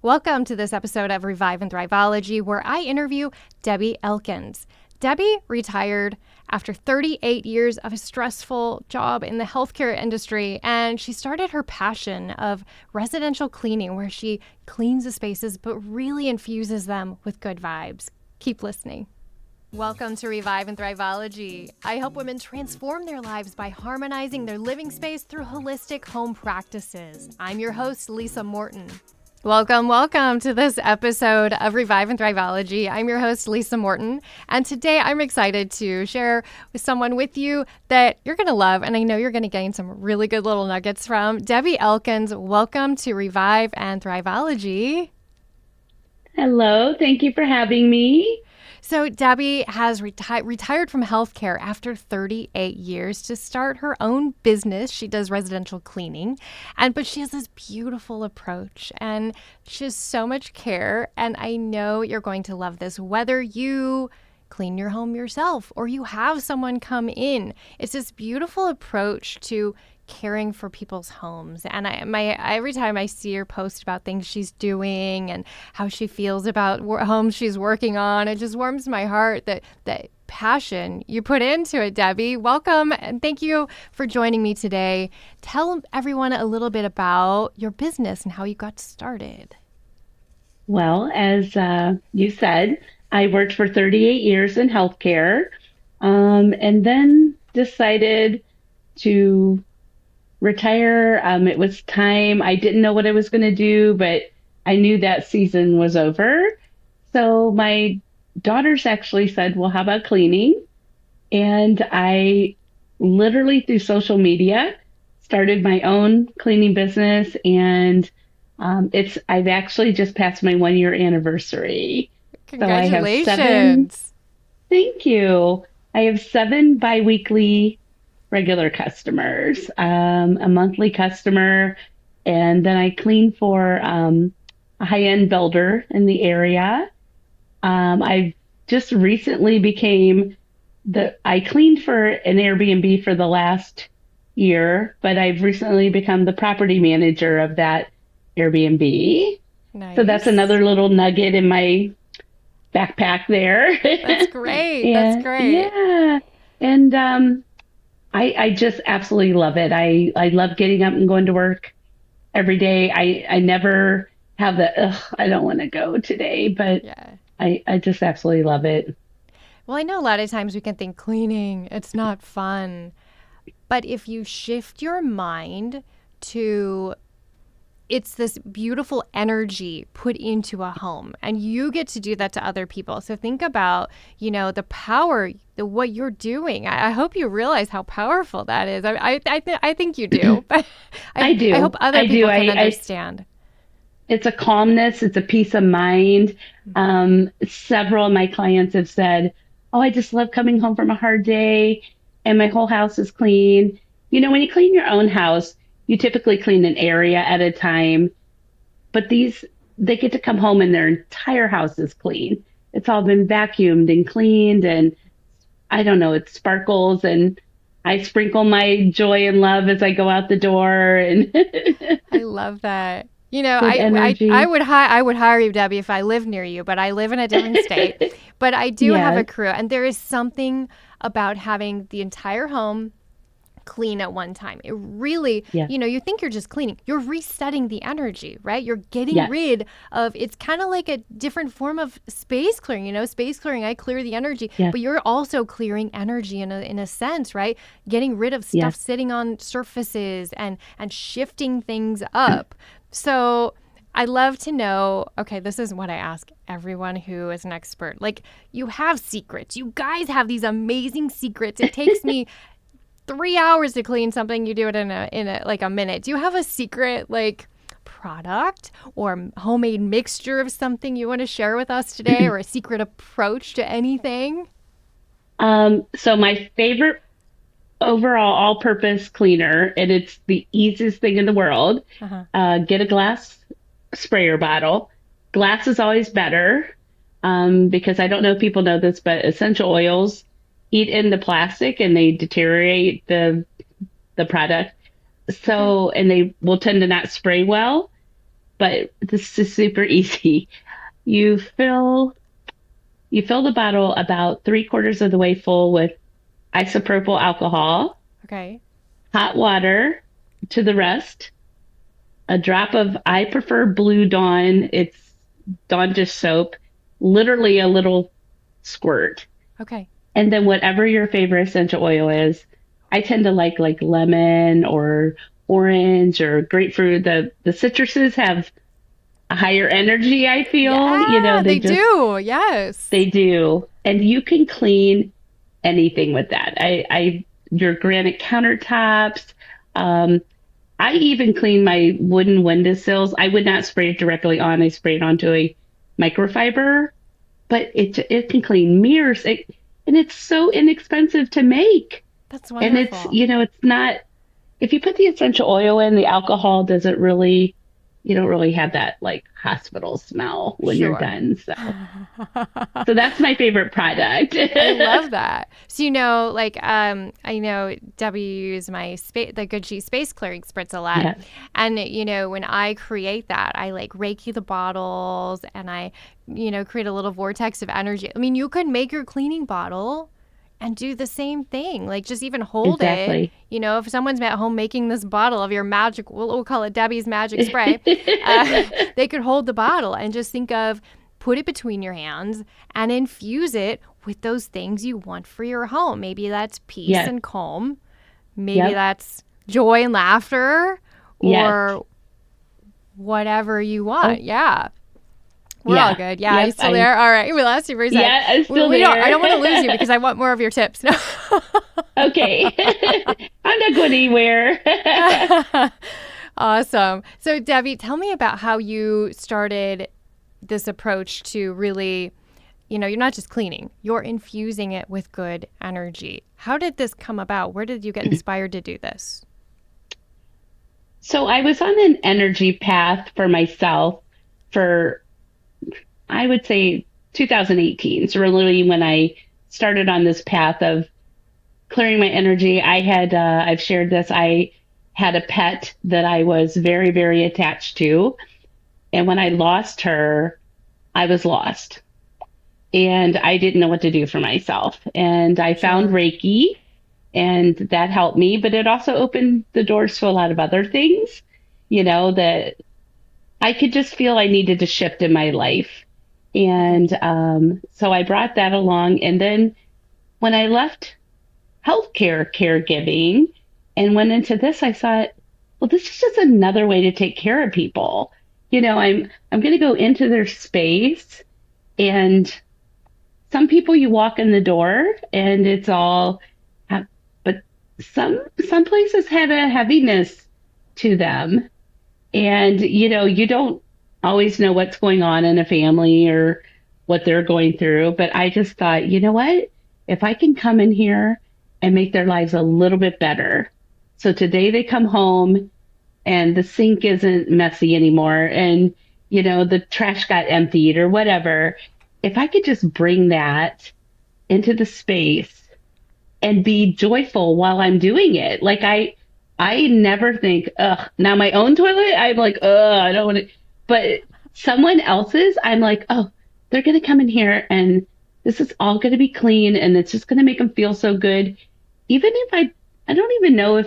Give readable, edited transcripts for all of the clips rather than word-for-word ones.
Welcome to this episode of Revive Thriveology, where I interview Debby Elkins. Debby retired after 38 years of a stressful job in the healthcare industry, and she started her passion of residential cleaning, where she cleans the spaces but really infuses them with good vibes. Keep listening. Welcome to Revive Thriveology. I help women transform their lives by harmonizing their living space through holistic home practices. I'm your host, Lisa Morton. Welcome to this episode of Revive Thriveology. I'm your host, Lisa Morton, and today I'm excited to share with someone with you that you're going to love, and I know you're going to gain some really good little nuggets from. Debby Elkins, welcome to Revive Thriveology. Hello, thank you for having me. So Debby has retired from healthcare after 38 years to start her own business. She does residential cleaning, but she has this beautiful approach and she has so much care. And I know you're going to love this, whether you clean your home yourself or you have someone come in. It's this beautiful approach to caring for people's homes. And every time I see her post about things she's doing and how she feels about homes she's working on, it just warms my heart that passion you put into it. Debby, welcome and thank you for joining me today. Tell everyone a little bit about your business and how you got started. Well, as you said, I worked for 38 years in healthcare, and then decided to retire. It was time. I didn't know what I was going to do, but I knew that season was over. So my daughters actually said, well, how about cleaning? And I literally through social media started my own cleaning business. And I've actually just passed my 1 year anniversary. So I have Congratulations. thank you. I have 7 biweekly regular customers, a monthly customer, and then I clean for a high-end builder in the area. I just recently I cleaned for an Airbnb for the last year, but I've recently become the property manager of that Airbnb. So that's Nice. another little nugget in my backpack there. That's great. That's And great. yeah, and I just absolutely love it. I love getting up and going to work every day. I never have I don't want to go today, but Yeah. I just absolutely love it. Well, I know a lot of times we can think cleaning, it's not fun. But if you shift your mind to it's this beautiful energy put into a home and you get to do that to other people. So think about, the power, what you're doing. I hope you realize how powerful that is. I think you do, but I I do. hope other I do. people can understand. It's a calmness. It's a peace of mind. Several of my clients have said, "Oh, I just love coming home from a hard day, and my whole house is clean." When you clean your own house, you typically clean an area at a time, but they get to come home and their entire house is clean. It's all been vacuumed and cleaned, and I don't know, it sparkles, and I sprinkle my joy and love as I go out the door, and I love that. You know, good energy. I would hire you, Debby, if I lived near you, but I live in a different state. But I do have a Yes, crew, and there is something about having the entire home clean at one time. It really, yes, you think you're just cleaning. You're resetting the energy, right? You're getting yes, rid of, it's kind of like a different form of space clearing. Space clearing, I clear the energy, yes, but you're also clearing energy in a sense, right? Getting rid of stuff yes. sitting on surfaces and shifting things up. So I love to know, okay, this is what I ask everyone who is an expert. Like, you have secrets. You guys have these amazing secrets. It takes me 3 hours to clean something. You do it in a minute. Do you have a secret product or homemade mixture of something you want to share with us today, or a secret approach to anything? So my favorite overall all-purpose cleaner, and it's the easiest thing in the world. Uh-huh. Get a glass sprayer bottle. Glass is always better, because I don't know if people know this, but essential oils eat into plastic and they deteriorate the product. Okay. So, and they will tend to not spray well. but this is super easy. You fill you fill the bottle about three-quarters of the way full with isopropyl alcohol, Okay. hot water to the rest, a drop of, I prefer Blue Dawn. It's Dawn dish soap, literally a little squirt. Okay. And then whatever your favorite essential oil is, I tend to like lemon or orange or grapefruit. The citruses have a higher energy, I feel. Yeah, They they just do. Yes. they do. And you can clean anything with that. I your granite countertops. Um, I even clean my wooden windowsills. I would not spray it directly on. I spray it onto a microfiber, but it can clean mirrors. And it's so inexpensive to make. That's And it's, wonderful. it's not, if you put the essential oil in, the alcohol doesn't really, you don't really have that like hospital smell when you're Sure. done. So that's my favorite product. I love that. So like I know Debbie used my the Good Sheet space clearing spritz a lot, Yes, and when I create that, I like reiki the bottles, and I create a little vortex of energy. I mean, you could make your cleaning bottle and do the same thing. Like just even hold it. exactly. If someone's at home making this bottle of your magic, we'll call it Debbie's magic spray. They could hold the bottle and just think of put it between your hands and infuse it with those things you want for your home. Maybe that's peace Yes, and calm. Maybe yep, that's joy and laughter yes. or whatever you Oh, want. Yeah. We're all yeah, good. Yeah. You yep. still there? All right. We lost you for a sec. Yeah, I'm still I don't want to lose you there. because I want more of your tips. No. Okay. I'm not going anywhere. Awesome. So, Debbie, tell me about how you started this approach to really, you're not just cleaning, you're infusing it with good energy. How did this come about? Where did you get inspired to do this? So I was on an energy path for myself for, I would say, 2018. So really when I started on this path of clearing my energy, I've shared this, I had a pet that I was very, very attached to. And when I lost her, I was lost and I didn't know what to do for myself. And I found Sure. Reiki and that helped me, but it also opened the doors to a lot of other things, that I could just feel I needed to shift in my life. Okay. And so I brought that along. And then when I left healthcare caregiving and went into this, I thought, well, this is just another way to take care of people. I'm going to go into their space, and some people you walk in the door and it's all, but some places have a heaviness to them, and you don't always know what's going on in a family or what they're going through. But I just thought, you know what? If I can come in here and make their lives a little bit better. So today they come home and the sink isn't messy anymore and the trash got emptied or whatever. If I could just bring that into the space and be joyful while I'm doing it. Like I never think, ugh, now my own toilet, I'm like, ugh, I don't want to, but someone else's, I'm like, oh, they're going to come in here and this is all going to be clean and it's just going to make them feel so good. Even if I don't even know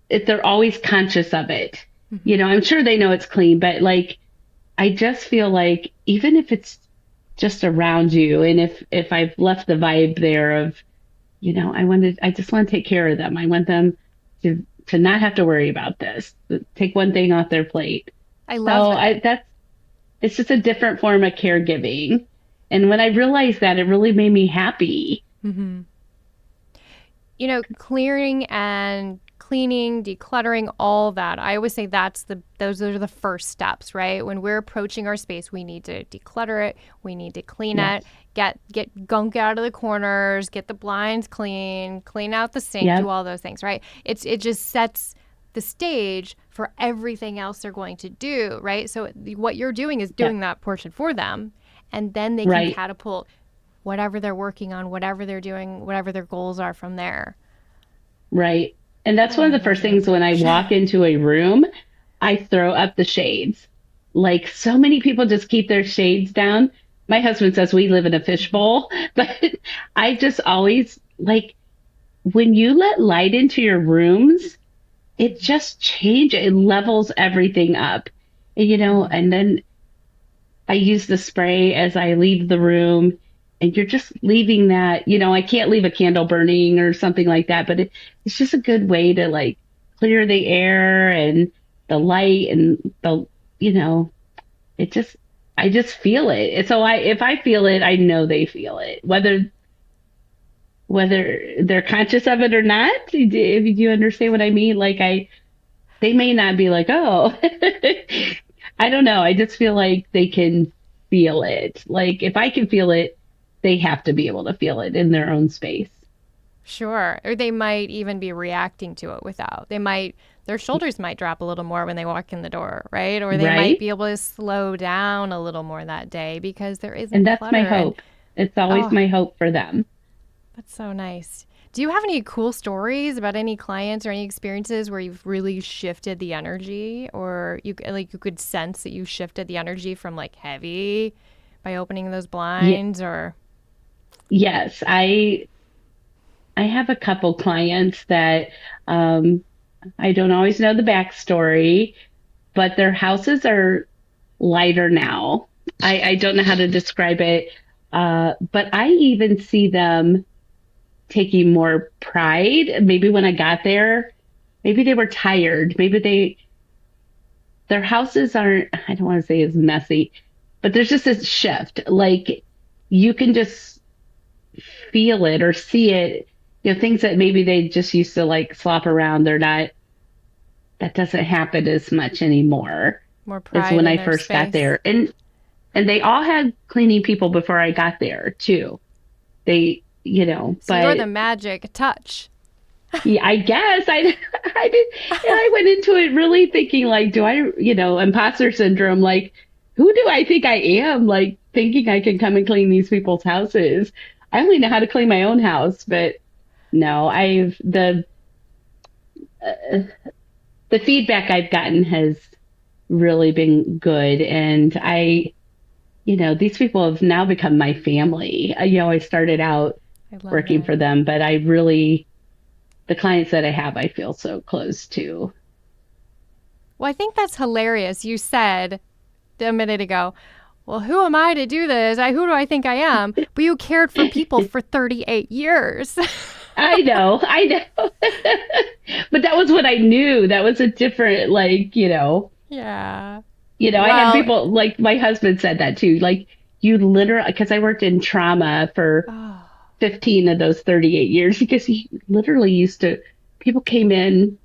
if they're always conscious of it. Hmm. I'm sure they know it's clean, but like, I just feel like even if it's just around you and if I've left the vibe there of I just want to take care of them. I want them to not have to worry about this. Take one thing off their plate. I love So that. it's just a different form of caregiving. And when I realized that, it really made me happy. Hmm. Clearing and cleaning, decluttering, all that. I always say those are the first steps, right? When we're approaching our space, we need to declutter it, we need to clean Yes. it, get gunk out of the corners, get the blinds clean, clean out the sink, do Yep. all those things, right? It just sets the stage for everything else they're going to do, right? So what you're doing is Yep. doing that portion for them, and then they can Right. catapult whatever they're working on, whatever they're doing, whatever their goals are from there. Right. And that's Oh, one I of the love first that things when I approach. walk into a room. I throw up the shades. Like so many people just keep their shades down. My husband says we live in a fishbowl, but I just always like when you let light into your rooms, it just changes, it levels everything up. And, and then I use the spray as I leave the room, and you're just leaving that, I can't leave a candle burning or something like that, but it's just a good way to like clear the air and the light and you know, it just, I just feel it. And so if I feel it, I know they feel it, whether they're conscious of it or not. If you understand what I mean, they may not be like, oh, I don't know. I just feel like they can feel it. Like if I can feel it, they have to be able to feel it in their own space. Sure. Or they might even be reacting to it without. Their shoulders might drop a little more when they walk in the door, right? Or they might Right. be able to slow down a little more that day because there And isn't that's my clutter. And hope. It's always oh, my hope for them. that's so nice. Do you have any cool stories about any clients or any experiences where you've really shifted the energy, or you could sense that you shifted the energy from like heavy by opening those Ye- blinds or yes. I have a couple clients that um, I don't always know the backstory, but their houses are lighter now. I don't know how to describe it, but I even see them taking more pride. Maybe when I got there, maybe they were tired. Their houses aren't, I don't want to say as messy, but there's just this shift. Like you can just feel it or see it. Things that maybe they just used to like slop around, that doesn't happen as much anymore more as pride when in I their first got space? there. And they all had cleaning people before I got there too. So you're the But magic touch. yeah, I guess I did, and I went into it really thinking like, do I, imposter syndrome, like, who do I think I am? Like thinking I can come and clean these people's houses. I only know how to clean my own house, but no, the feedback I've gotten has really been good, and these people have now become my family. I started out I love working it. for them, but the clients that I have, I feel so close to. Well, I think that's hilarious. You said a minute ago, well, who am I to do this? Who do I think I am? But you cared for people for 38 years. I know. But that was what I knew. That was a different, Yeah. I had Well, people like my husband said that too. Like you literally, because I worked in trauma for oh, 15 of those 38 years, because he literally used to, people came in,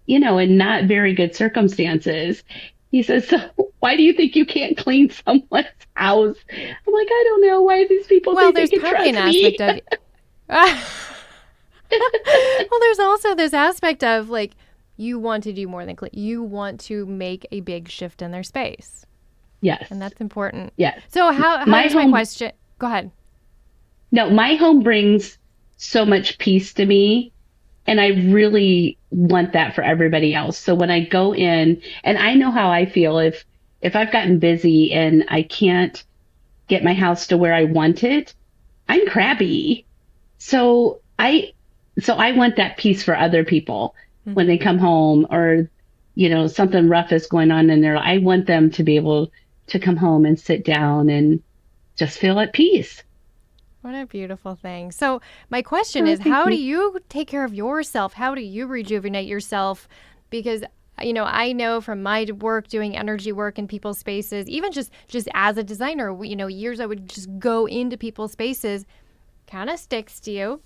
in not very good circumstances. He says, so why do you think you can't clean someone's house? I'm like, I don't know why these people well, think they there's can probably an trust me. aspect of. Well, there's also this aspect of like you want to do more than clean. You want to make a big shift in their space, Yes. and that's important. Yes. So how My here's my home, question. Go ahead. no, my home brings so much peace to me. And I really want that for everybody else. So when I go in, and I know how I feel if I've gotten busy and I can't get my house to where I want it, I'm crabby. So I want that peace for other people when they Mm-hmm. come home, or something rough is going on in their life. I want them to be able to come home and sit down and just feel at peace. What a beautiful thing. So, my question Oh, is thank how do you. you take care of yourself? How do you rejuvenate yourself? Because I know from my work doing energy work in people's spaces, even just as a designer, years I would just go into people's spaces, kind of sticks to you.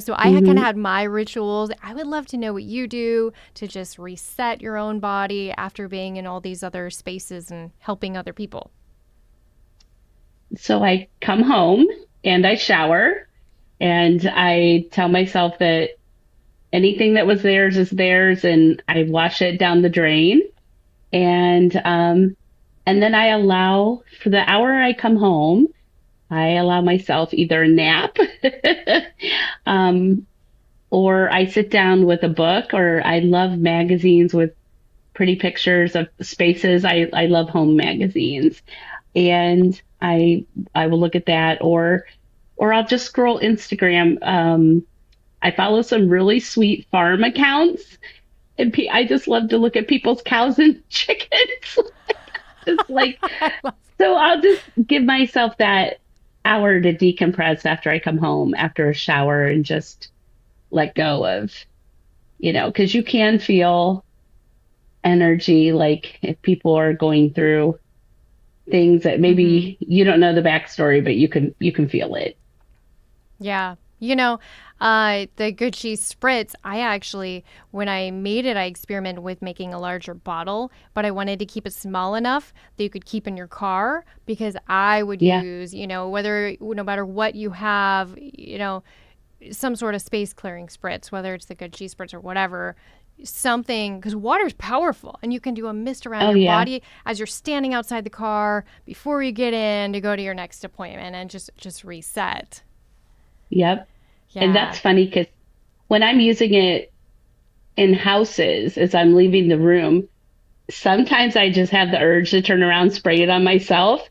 So I kind of Hmm. had my rituals. I would love to know what you do to just reset your own body after being in all these other spaces and helping other people. So I come home and I shower, and I tell myself that anything that was theirs is theirs, and I wash it down the drain. And then I allow, for the hour I come home, I allow myself either a nap, um, or I sit down with a book, or I love magazines with pretty pictures of spaces. I love home magazines, and I will look at that, or I'll just scroll Instagram. I follow some really sweet farm accounts, and I just love to look at people's cows and chickens. Just like, I love so I'll just give myself that hour to decompress after I come home after a shower and just let go of, because you can feel energy, like if people are going through things that hmm maybe you don't know the backstory, but you can feel it. Yeah. The good cheese spritz, I actually, when I made it, I experimented with making a larger bottle, but I wanted to keep it small enough that you could keep in your car because I would Yeah. use, whether, no matter what you have, some sort of space clearing spritz, whether it's the good cheese spritz or whatever, something, because water is powerful and you can do a mist around Oh your yeah. body as you're standing outside the car before you get in to go to your next appointment and just reset. Yep. And Yeah. that's funny because when I'm using it in houses as I'm leaving the room, sometimes I just have the urge to turn around, spray it on myself,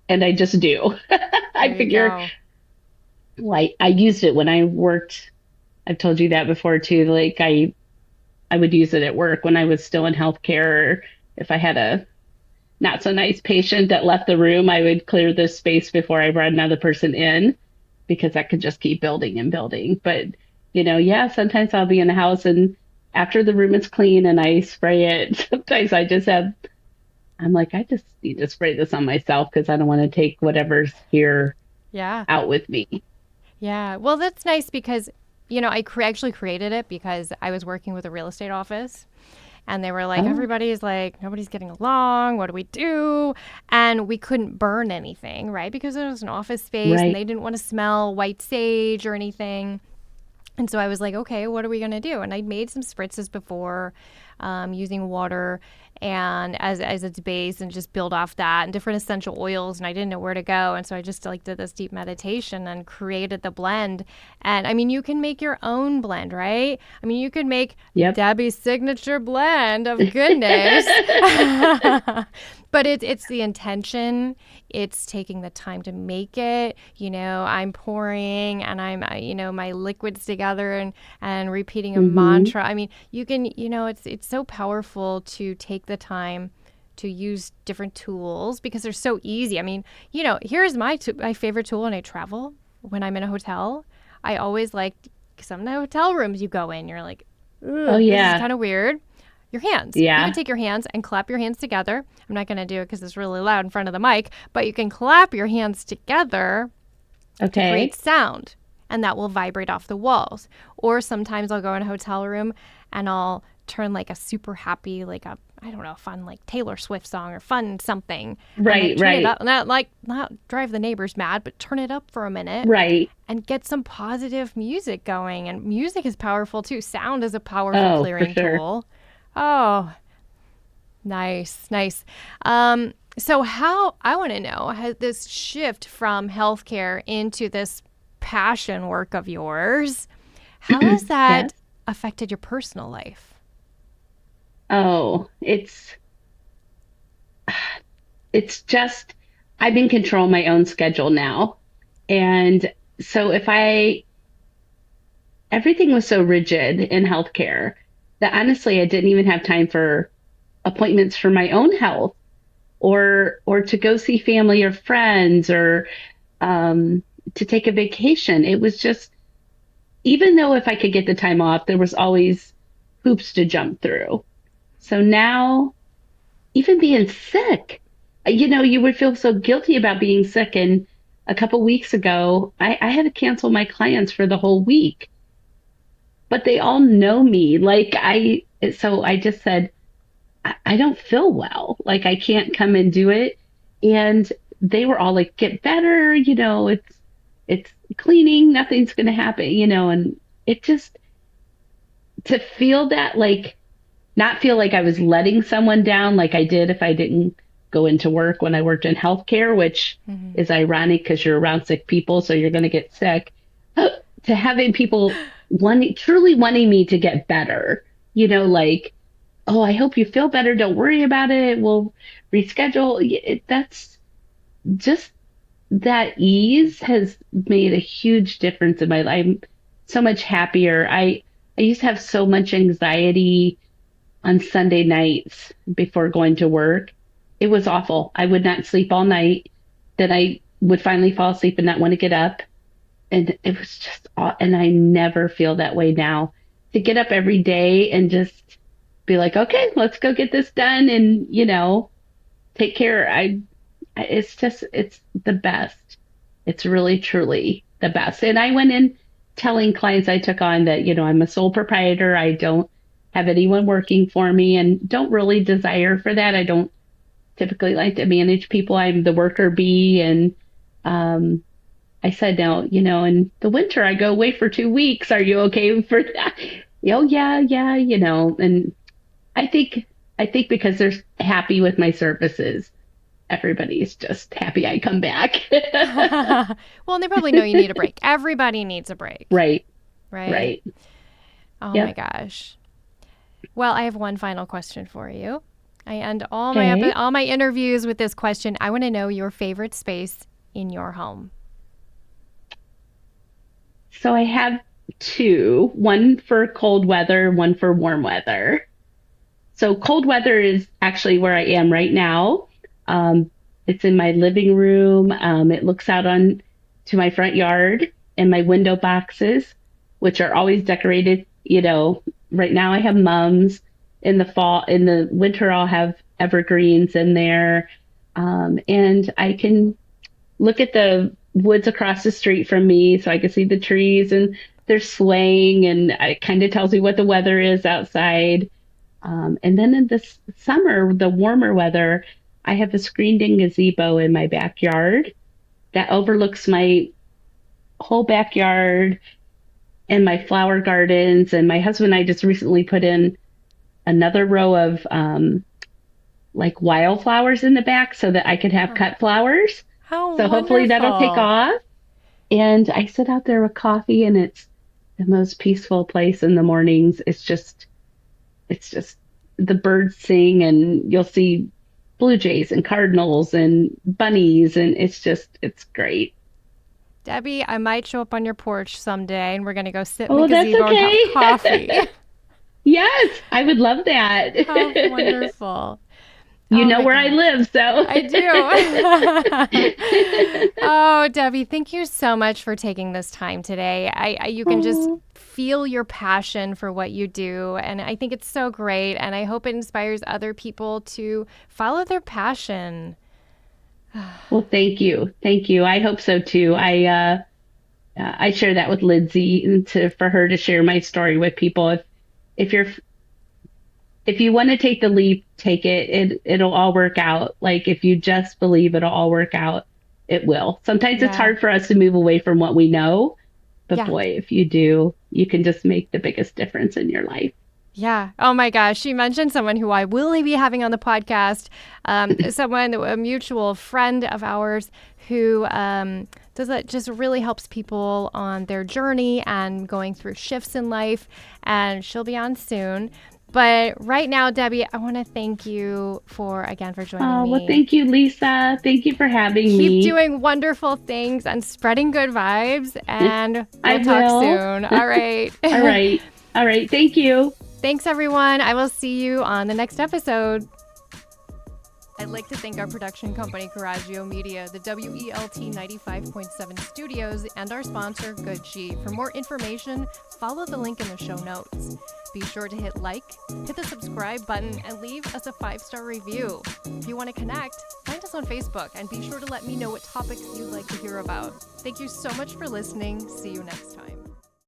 and I just do. There I you figure, go. like, I used it when I worked. I've told you that before too. Like I would use it at work when I was still in healthcare. Or if I had a not so nice patient that left the room, I would clear the space before I brought another person in because that could just keep building and building. But, yeah, sometimes I'll be in the house and after the room is clean and I spray it, sometimes I'm like, I just need to spray this on myself because I don't want to take whatever's here Yeah. out with me. Yeah. Well, that's nice because, I actually created it because I was working with a real estate office and they were like, Oh, everybody's like, nobody's getting along. What do we do? And we couldn't burn anything, right? Because it was an office space and right. they didn't want to smell white sage or anything. And so I was like, okay, what are we going to do? And I made some spritzes before using water and as its base and just build off that and different essential oils. And I didn't know where to go. And so I just like did this deep meditation and created the blend. And I mean, you can make your own blend, right? I mean, you could make Yep. Debbie's signature blend of goodness. But it's the intention. It's taking the time to make it. I'm pouring and I'm my liquids together and repeating a hmm mantra. I mean, you can it's so powerful to take the time to use different tools because they're so easy. I mean, here's my favorite tool when I travel. When I'm in a hotel, I always like some of the hotel rooms you go in, you're like, Oh, ugh, this is yeah. kind of weird. Your hands. You can Yeah. take your hands and clap your hands together. I'm not going to do it because it's really loud in front of the mic, but you can clap your hands together to create Okay. sound and that will vibrate off the walls. Or sometimes I'll go in a hotel room and I'll turn like a super happy, like a, I don't know, fun like Taylor Swift song or fun something and then Right, turn it right, up. Not drive the neighbors mad, but turn it up for a minute right. and get some positive music going. And music is powerful too. Sound is a powerful Oh, for clearing sure. tool. Oh, nice, nice. So how I want to know has this shift from healthcare into this passion work of yours, how has Yes. that affected your personal life? Oh, it's just I'm in control of my own schedule now. And so if I everything was so rigid in healthcare that honestly I didn't even have time for appointments for my own health or to go see family or friends or um to take a vacation. It was just even though if I could get the time off, there was always hoops to jump through. So now even being sick, you would feel so guilty about being sick. And a couple weeks ago, I had to cancel my clients for the whole week, but they all know me. So I just said, I don't feel well. Like I can't come and do it. And they were all like, get better. It's cleaning. Nothing's going to happen. And it just, to feel that, like, not feel like I was letting someone down like I did if I didn't go into work when I worked in healthcare, which Mm-hmm. is ironic because you're around sick people, so you're going to get sick. To having people truly wanting me to get better, like, oh, I hope you feel better. Don't worry about it. We'll reschedule. That's just that ease has made a huge difference in my life. I'm so much happier. I used to have so much anxiety on Sunday nights before going to work. It was awful. I would not sleep all night. Then I would finally fall asleep and not want to get up. And it was just, and I never feel that way now. To get up every day and just be like, okay, let's go get this done and, take care. It's just, it's the best. It's really, truly the best. And I went in telling clients I took on that, I'm a sole proprietor. I don't have anyone working for me and don't really desire for that. I don't typically like to manage people. I'm the worker bee. And I said, now, in the winter, I go away for 2 weeks. Are you okay for that? Oh, yeah, and I think, because they're happy with my services, everybody's just happy I come back. Well, and they probably know you need a break. Everybody needs a break. Right. Right? Right. Oh Yep. my gosh. Well, I have one final question for you. I end all Okay. all my interviews with this question. I want to know your favorite space in your home. So I have two, one for cold weather, one for warm weather. So cold weather is actually where I am right now. Um, it's in my living room. It looks out on to my front yard and my window boxes, which are always decorated. Right now I have mums. In the fall, in the winter, I'll have evergreens in there. And I can look at the woods across the street from me so I can see the trees and they're swaying and it kind of tells me what the weather is outside. And then in the summer, the warmer weather, I have a screened-in gazebo in my backyard that overlooks my whole backyard and my flower gardens. And my husband and I just recently put in another row of like wildflowers in the back so that I could have cut flowers. How So hopefully that'll take wonderful. off. And I sit out there with coffee and it's the most peaceful place in the mornings. It's just the birds sing and you'll see blue jays and cardinals and bunnies and it's great. Debbie, I might show up on your porch someday and we're going to go sit in the Oh, that's gazebo and have coffee. okay. Yes, I would love that. How wonderful. You Oh know my where I gosh. live, so. I do. Oh, Debbie, thank you so much for taking this time today. You can just Oh, feel your passion for what you do, and I think it's so great, and I hope it inspires other people to follow their passion. well, thank you. Thank you. I hope so too. I share that with Lindsay and for her to share my story with people. If you're if you want to take the leap, take it. It'll all work out. Like if you just believe it'll all work out, it will. Sometimes it's Yeah. hard for us to move away from what we know, but Yeah. boy, if you do, you can just make the biggest difference in your life. Yeah. Oh my gosh. She mentioned someone who I will be having on the podcast, someone, a mutual friend of ours who does that, just really helps people on their journey and going through shifts in life. And she'll be on soon. But right now, Debbie, I want to thank you again for joining Oh, well, me. thank you, Lisa. Thank you for having Keep me. doing wonderful things and spreading good vibes. And I we'll talk will. soon. All right. All right. All right. Thank you. Thanks, everyone. I will see you on the next episode. I'd like to thank our production company, Coraggio Media, the WELT 95.7 studios, and our sponsor, Good Sheet. For more information, follow the link in the show notes. Be sure to hit like, hit the subscribe button, and leave us a 5-star review. If you want to connect, find us on Facebook, and be sure to let me know what topics you'd like to hear about. Thank you so much for listening. See you next time.